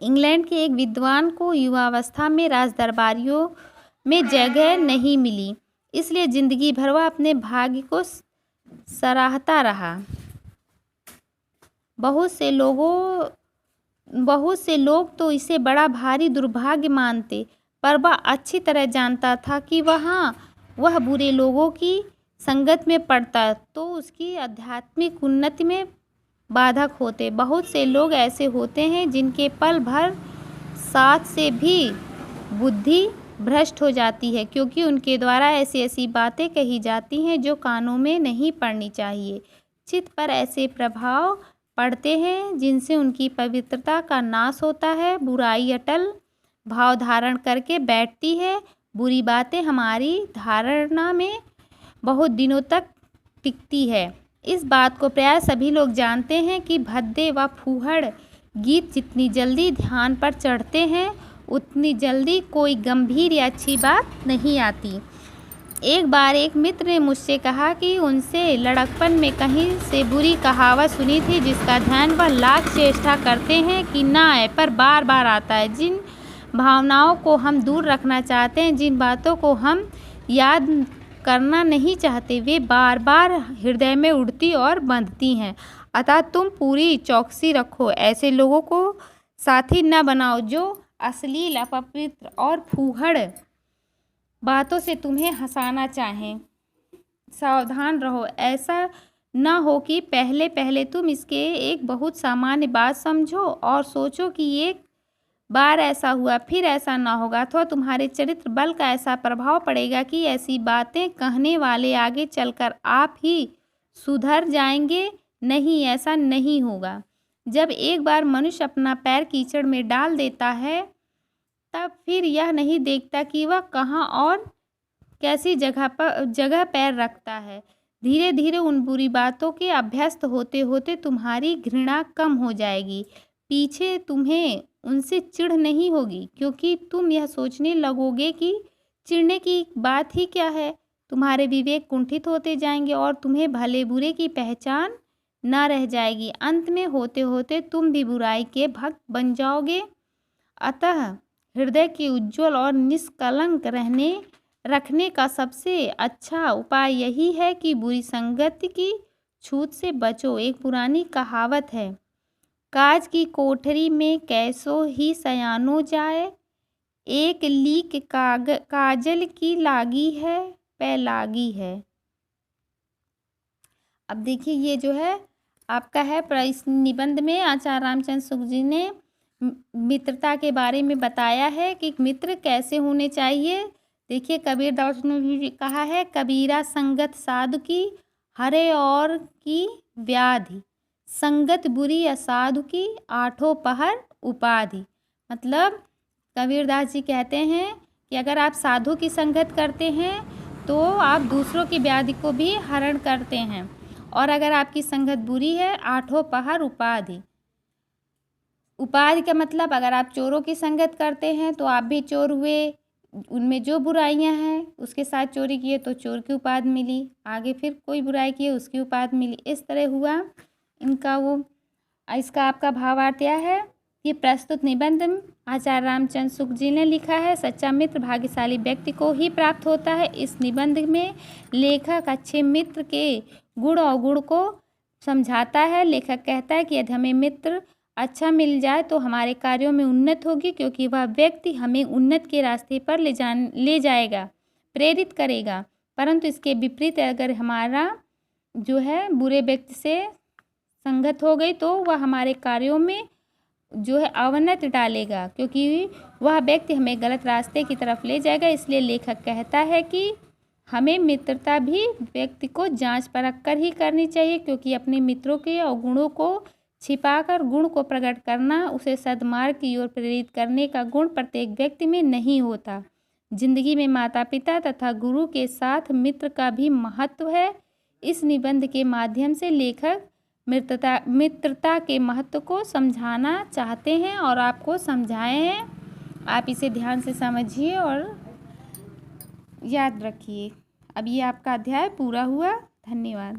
England के एक विद्वान को युवावस्था में राजदरबारियों में जगह नहीं मिली, इसलिए जिंदगी भर वह अपने भाग्य को सराहता रहा। बहुत से लोग तो इसे बड़ा भारी दुर्भाग्य मानते, पर वह अच्छी तरह जानता था कि वह बुरे लोगों की संगत में पड़ता तो उसकी आध्यात्मिक उन्नति में बाधक होते। बहुत से लोग ऐसे होते हैं जिनके पल भर साथ से भी बुद्धि भ्रष्ट हो जाती है, क्योंकि उनके द्वारा ऐसी ऐसी बातें कही जाती हैं जो कानों में नहीं पड़नी चाहिए। चित्त पर ऐसे प्रभाव पड़ते हैं जिनसे उनकी पवित्रता का नाश होता है। बुराई अटल भाव धारण करके बैठती है। बुरी बातें हमारी धारणा में बहुत दिनों तक टिकती है। इस बात को प्राय सभी लोग जानते हैं कि भद्दे व फूहड़ गीत जितनी जल्दी ध्यान पर चढ़ते हैं उतनी जल्दी कोई गंभीर या अच्छी बात नहीं आती। एक बार एक मित्र ने मुझसे कहा कि उनसे लड़कपन में कहीं से बुरी कहावत सुनी थी जिसका ध्यान वह लाख चेष्टा करते हैं कि ना आए, पर बार बार आता है। जिन भावनाओं को हम दूर रखना चाहते हैं, जिन बातों को हम याद करना नहीं चाहते, वे बार बार हृदय में उड़ती और बंधती हैं। अतः तुम पूरी चौकसी रखो, ऐसे लोगों को साथी न बनाओ जो अश्लील, अपवित्र और फूहड़ बातों से तुम्हें हंसाना चाहें। सावधान रहो, ऐसा न हो कि पहले पहले तुम इसके एक बहुत सामान्य बात समझो और सोचो कि एक बार ऐसा हुआ फिर ऐसा ना होगा, अथवा तुम्हारे चरित्र बल का ऐसा प्रभाव पड़ेगा कि ऐसी बातें कहने वाले आगे चलकर आप ही सुधर जाएंगे। नहीं, ऐसा नहीं होगा। जब एक बार मनुष्य अपना पैर कीचड़ में डाल देता है तब फिर यह नहीं देखता कि वह कहाँ और कैसी जगह पैर रखता है। धीरे धीरे उन बुरी बातों के अभ्यस्त होते होते तुम्हारी घृणा कम हो जाएगी। पीछे तुम्हें उनसे चिढ़ नहीं होगी, क्योंकि तुम यह सोचने लगोगे कि चिढ़ने की बात ही क्या है। तुम्हारे विवेक कुंठित होते जाएंगे और तुम्हें भले बुरे की पहचान न रह जाएगी। अंत में होते होते तुम भी बुराई के भक्त बन जाओगे। अतः हृदय के उज्ज्वल और निष्कलंक रखने का सबसे अच्छा उपाय यही है कि बुरी संगत की छूत से बचो। एक पुरानी कहावत है, काज की कोठरी में कैसो ही सयानो जाए, एक लीक काजल की लागी है पै लागी है। अब देखिए, ये जो है आपका है इस निबंध में आचार्य रामचंद्र शुक्ल जी ने मित्रता के बारे में बताया है कि मित्र कैसे होने चाहिए। देखिए, कबीरदास ने भी कहा है, कबीरा संगत साधु की हरे और की व्याधि, संगत बुरी असाधु की आठों पहर उपाधि। मतलब कबीरदास जी कहते हैं कि अगर आप साधु की संगत करते हैं तो आप दूसरों की व्याधि को भी हरण करते हैं, और अगर आपकी संगत बुरी है, आठों पहर उपाधि। उपाधि का मतलब, अगर आप चोरों की संगत करते हैं तो आप भी चोर हुए, उनमें जो बुराइयां हैं उसके साथ चोरी किए तो चोर की उपाधि मिली, आगे फिर कोई बुराई किए उसकी उपाधि मिली। इस तरह हुआ इसका आपका भावार्थ यह है। ये प्रस्तुत निबंध आचार्य रामचंद्र शुक्ल जी ने लिखा है। सच्चा मित्र भाग्यशाली व्यक्ति को ही प्राप्त होता है। इस निबंध में लेखक अच्छे मित्र के गुण अवगुण को समझाता है। लेखक कहता है कि यदि हमें मित्र अच्छा मिल जाए तो हमारे कार्यों में उन्नति होगी, क्योंकि वह व्यक्ति हमें उन्नति के रास्ते पर ले जाएगा, प्रेरित करेगा। परंतु इसके विपरीत अगर हमारा जो है बुरे व्यक्ति से संगत हो गई तो वह हमारे कार्यों में जो है अवनति डालेगा, क्योंकि वह व्यक्ति हमें गलत रास्ते की तरफ ले जाएगा। इसलिए लेखक कहता है कि हमें मित्रता भी व्यक्ति को जांच परख कर ही करनी चाहिए, क्योंकि अपने मित्रों के अवगुणों को छिपाकर गुण को प्रकट करना, उसे सद्मार्ग की ओर प्रेरित करने का गुण प्रत्येक व्यक्ति में नहीं होता। जिंदगी में माता पिता तथा गुरु के साथ मित्र का भी महत्व है। इस निबंध के माध्यम से लेखक मित्रता के महत्व को समझाना चाहते हैं और आपको समझाए हैं। आप इसे ध्यान से समझिए और याद रखिए। अब ये आपका अध्याय पूरा हुआ। धन्यवाद।